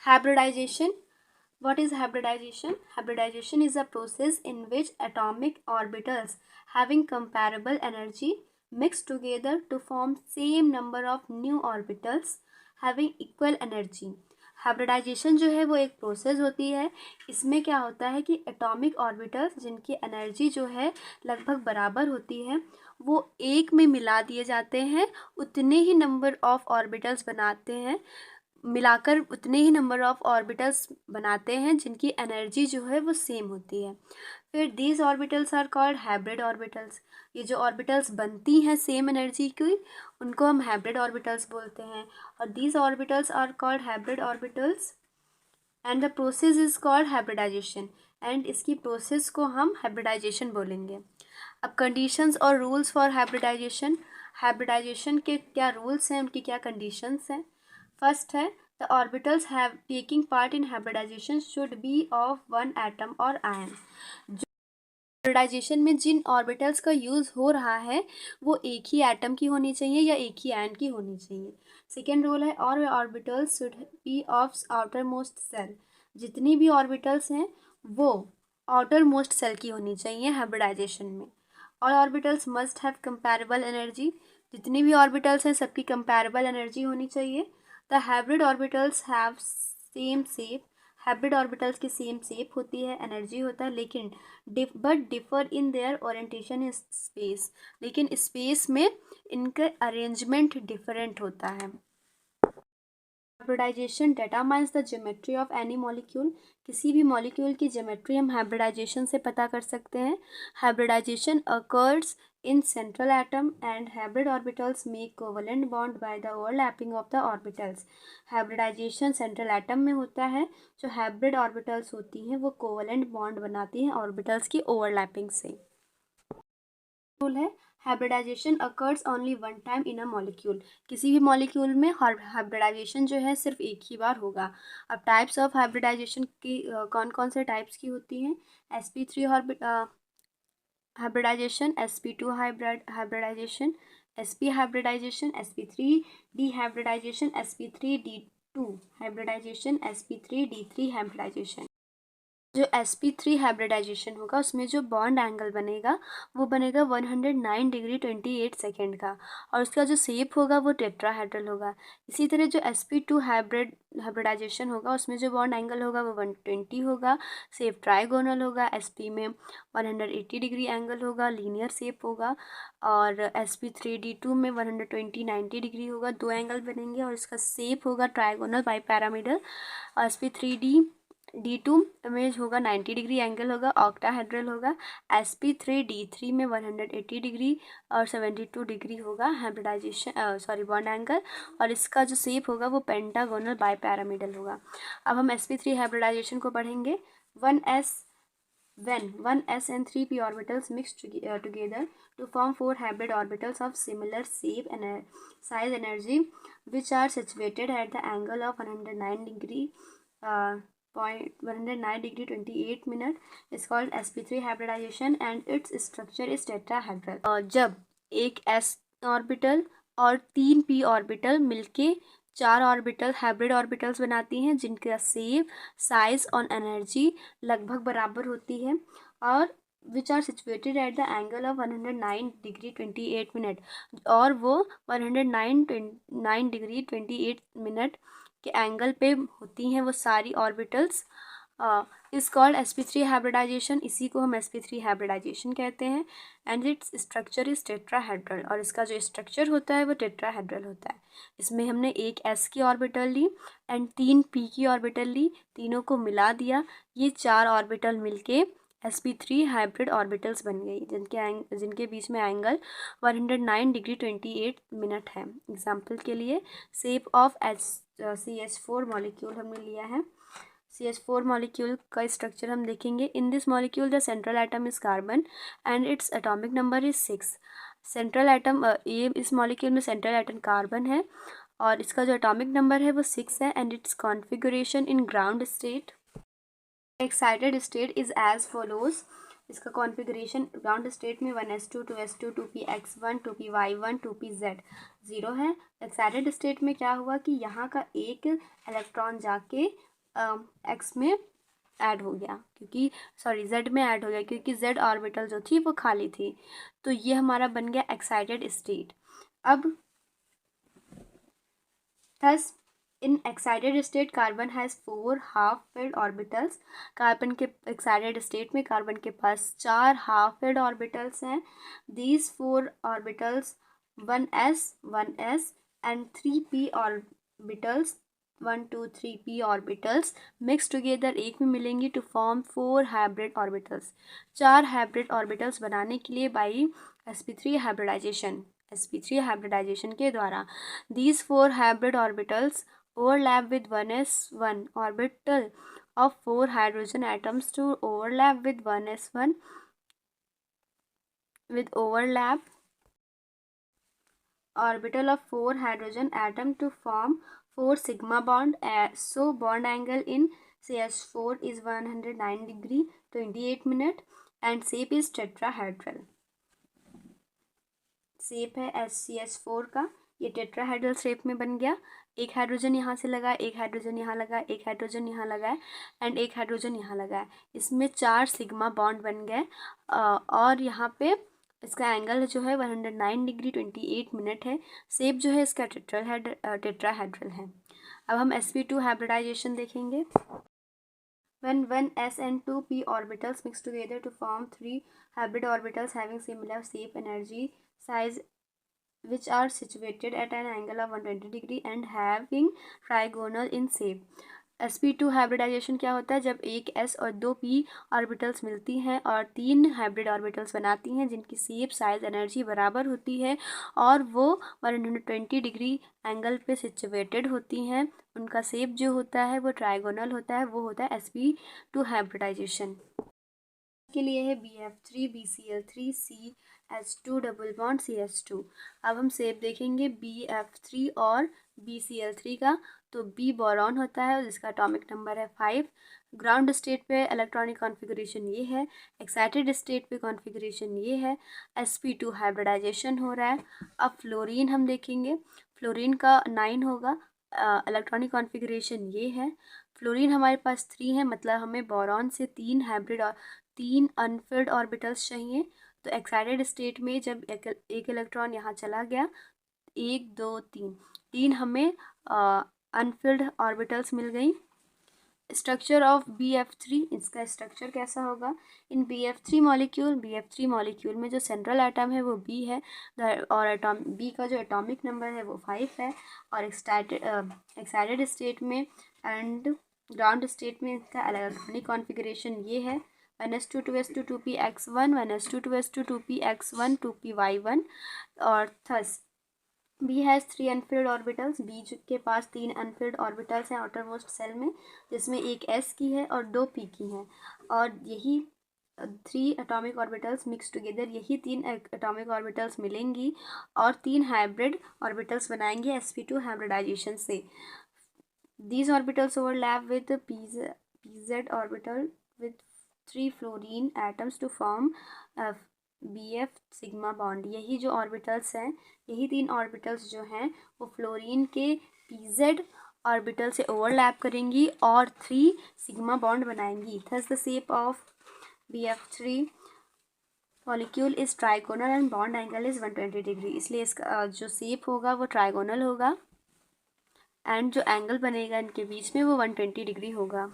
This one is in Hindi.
Hybridization. What is hybridization? Hybridization is a process in which atomic orbitals having comparable energy mix together to form same number of new orbitals having equal energy. Hybridisation जो है वो एक प्रोसेस होती है. इसमें क्या होता है कि एटॉमिक ऑर्बिटल्स जिनकी एनर्जी जो है लगभग बराबर होती है वो एक में मिला दिए जाते हैं. उतने ही नंबर ऑफ ऑर्बिटल्स बनाते हैं, मिलाकर उतने ही नंबर ऑफ ऑर्बिटल्स बनाते हैं जिनकी एनर्जी जो है वो सेम होती है. फिर these orbitals are called hybrid orbitals. ये जो ऑर्बिटल्स बनती हैं सेम एनर्जी की उनको हम हाइब्रिड ऑर्बिटल्स बोलते हैं. और these orbitals are called hybrid orbitals and the process is called hybridisation. And इसकी प्रोसेस को हम हाइब्रिडाइजेशन बोलेंगे. अब कंडीशंस और रूल्स फॉर हाइब्रिडाइजेशन. हाइब्रिडाइजेशन के क्या रूल्स हैं, उनकी क्या कंडीशंस हैं. फर्स्ट है the orbitals have taking part in hybridisation should be of one atom और आयन. हाइब्रिडाइजेशन में जिन ऑर्बिटल्स का यूज़ हो रहा है वो एक ही एटम की होनी चाहिए या एक ही आयन की होनी चाहिए. सेकेंड रूल है और orbitals should be of outermost shell. जितनी भी ऑर्बिटल्स हैं वो आउटर मोस्ट सेल की होनी चाहिए हाइब्रिडाइजेशन में. और orbitals must have comparable energy. जितनी भी ऑर्बिटल्स हैं सबकी कंपैरेबल एनर्जी होनी चाहिए. The hybrid orbitals have same shape. Hybrid orbitals की सेम शेप होती है, एनर्जी होता है, लेकिन but differ in their orientation in space. लेकिन स्पेस में इनका अरेंजमेंट डिफरेंट होता है. Hybridisation determines the geometry of any molecule. किसी भी मॉलिक्यूल की ज्योमेट्री हम हाइब्रिडाइजेशन से पता कर सकते हैं. Hybridisation occurs in central atom and hybrid orbitals make covalent bond by the overlapping of the orbitals. hybridization central atom में होता है. जो hybrid orbitals होती हैं वो covalent bond बनाती हैं orbitals की overlapping से. रूल है hybridisation occurs only one time in a molecule. किसी भी मॉलिक्यूल में हाइब्रिडाइजेशन जो है सिर्फ एक ही बार होगा. अब टाइप्स ऑफ हाइब्रिडाइजेशन की कौन कौन से टाइप्स की होती हैं. sp3 hybridization, sp2 hybridization, sp hybridization, sp3 dehybridization, sp3d2 hybridization, sp3d3 hybridization. जो sp3 हाइब्रिडाइजेशन होगा उसमें जो बॉन्ड एंगल बनेगा वो बनेगा 109 डिग्री 28 सेकेंड का. और उसका जो शेप होगा वो टेट्राहेड्रल होगा. इसी तरह जो sp2 हाइब्रिडाइजेशन होगा उसमें जो बॉन्ड एंगल होगा वो 120 होगा, शेप ट्राइगोनल होगा. sp में 180 डिग्री एंगल होगा, लीनियर शेप होगा. और sp3d2 में 120 90 डिग्री होगा, दो एंगल बनेंगे और इसका शेप होगा ट्राइगोनल बाई पैरामिडल. और sp3d2 में होगा 90 डिग्री एंगल होगा, ऑक्टाहेड्रल होगा. sp3d3 में 180 डिग्री और 72 डिग्री होगा हाइब्रिडाइजेशन बॉन्ड एंगल. और इसका जो शेप होगा वो पेंटागोनल बाई पैरामिडल होगा. अब हम sp3 हाइब्रिडाइजेशन को पढ़ेंगे. 1s when 1s and 3p orbitals mix together to form 4 hybrid orbitals of similar shape and size energy which are situated at the angle of 109 degree 109 degree 28 minute is called sp3 hybridization and its structure is tetrahedral. जब एक s ऑर्बिटल और 3 p ऑर्बिटल मिलके 4 ऑर्बिटल हाइब्रिड ऑर्बिटल्स बनाती हैं जिनका शेप, साइज और एनर्जी लगभग बराबर होती है और which are situated at the angle of 109 degree 28 minute. और वो 109 डिग्री 28 मिनट के एंगल पे होती हैं वो सारी orbitals. Is called sp3 hybridisation. इसी को हम sp3 हाइब्रिडाइजेशन कहते हैं. And its structure is tetrahedral. और इसका जो स्ट्रक्चर होता है वो टेट्राहेड्रल होता है. इसमें हमने एक s की ऑर्बिटल ली एंड 3 p की ऑर्बिटल ली, तीनों को मिला दिया. ये 4 ऑर्बिटल मिलके sp3 हाइब्रिड ऑर्बिटल्स बन गई जिनके बीच में एंगल 109 डिग्री 28 मिनट है. एग्जाम्पल के लिए शेप ऑफ CH4 मॉलिक्यूल हमने लिया है. CH4 मॉलिक्यूल का स्ट्रक्चर हम देखेंगे. In this molecule the central atom is carbon and its atomic number is 6. Central atom ये इस मॉलिक्यूल में सेंट्रल एटम कार्बन है और इसका जो एटॉमिक नंबर है वो 6 है. And its configuration in ground state. Excited state is as follows. इसका कॉन्फ़िगरेशन ग्राउंड स्टेट में 1s2 2s2 2px1 2py1 2pz 0 है। एक्साइटेड स्टेट में क्या हुआ कि यहाँ का एक इलेक्ट्रॉन जाके एक्स में ऐड हो गया, क्योंकि जेड में ऐड हो गया, क्योंकि जेड ऑर्बिटल जो थी वो खाली थी। तो ये हमारा बन गया एक्साइटेड स्टेट। अब thus in excited state carbon has 4 half filled orbitals. Carbon के एक्साइटेड स्टेट में कार्बन के पास 4 हाफ फिल्ड ऑर्बिटल्स हैं। These 4 orbitals 1s and 3p orbitals 1 2 3p orbitals mix together एक में मिलेंगी to form 4 hybrid orbitals. 4 hybrid orbitals बनाने के लिए बाई sp3 हाइब्रिडाइजेशन के द्वारा। These 4 hybrid orbitals overlap with 1s1 orbital of 4 hydrogen atoms to overlap with 1s1 with overlap orbital of 4 hydrogen atom to form 4 sigma bond. So bond angle in CH4 is 109 degree 28 minute and shape is tetrahedral. Shape है SCH4 का, ये टेट्राहेड्रल शेप में बन गया। एक हाइड्रोजन यहाँ से लगा, एक हाइड्रोजन यहाँ लगा, एक हाइड्रोजन यहाँ लगा है एंड एक हाइड्रोजन यहाँ लगा है। इसमें 4 सिग्मा बॉन्ड बन गए और यहाँ पे इसका एंगल जो है 109 डिग्री 28 मिनट है। शेप जो है इसका टेट्राहेड्रल है। अब हम sp2 हाइब्रिडाइजेशन देखेंगे। When 1s and 2p orbitals mix together to form 3 hybrid orbitals having similar shape, energy, size, which are situated at an angle of 120 degree and having trigonal in shape. sp2 hybridisation क्या होता है? जब एक s और 2 p ऑर्बिटल्स मिलती हैं और 3 हाइब्रिड ऑर्बिटल्स बनाती हैं जिनकी शेप, साइज, एनर्जी बराबर होती है और वो 120 डिग्री एंगल पे सिचुएटेड होती हैं। उनका शेप जो होता है वो ट्राइगोनल होता है, वो होता है sp2 हाइब्रिडाइजेशन। के लिए है BF3 BCl3 CH2 double bond CH2। अब हम शेप देखेंगे BF3 और BCl3 का। तो B बोरॉन होता है जिसका एटॉमिक नंबर है 5। ग्राउंड स्टेट पे इलेक्ट्रॉनिक कॉन्फ़िगरेशन ये है, एक्साइटेड स्टेट पे कॉन्फ़िगरेशन ये है, sp2 हाइब्रिडाइजेशन हो रहा है। अब फ्लोरीन हम देखेंगे, फ्लोरीन का 9 होगा, इलेक्ट्रॉनिक कॉन्फ़िगरेशन ये है। फ्लोरीन हमारे पास 3 है, मतलब हमें बोरॉन से 3 हाइब्रिड और 3 अनफिल्ड ऑर्बिटल्स चाहिए। तो एक्साइटेड स्टेट में जब एक इलेक्ट्रॉन यहाँ चला गया, 1 2 3 हमें अनफिल्ड ऑर्बिटल्स मिल गई। स्ट्रक्चर ऑफ BF3, इसका स्ट्रक्चर कैसा होगा? इन BF3 मॉलिक्यूल में जो सेंट्रल एटम है वो B है और B का जो एटॉमिक नंबर है वो 5 है। और एक्साइटेड स्टेट में एंड ग्राउंड स्टेट में इसका इलेक्ट्रॉनिक कॉन्फ़िगरेशन ये है, 1s2 2s2 2px1 1s2 2s2 2px1 2py1। और thus B has 3 Anfield orbitals. B के पास 3 अनफिल्ड ऑर्बिटल्स हैं आउटर मोस्ट सेल में, जिसमें एक S की है और 2 P की हैं। और यही 3 एटॉमिक ऑर्बिटल्स मिक्स टुगेदर, यही 3 एटॉमिक ऑर्बिटल्स मिलेंगी और 3 हाइब्रिड ऑर्बिटल्स बनाएंगे sp2 हाइब्रिडाइजेशन से। These orbitals overlap with pz orbital with 3 fluorine atoms to form BF sigma bond. यही जो ऑर्बिटल्स हैं, यही 3 ऑर्बिटल्स जो हैं वो फ्लोरीन के pz ऑर्बिटल से ओवरलैप करेंगी और 3 सिग्मा बॉन्ड बनाएंगी। Thus the shape of BF3 molecule is trigonal and bond angle is 120 degree. इसलिए इसका जो शेप होगा वो ट्राइगोनल होगा एंड जो एंगल बनेगा इनके बीच में वो 120 डिग्री होगा।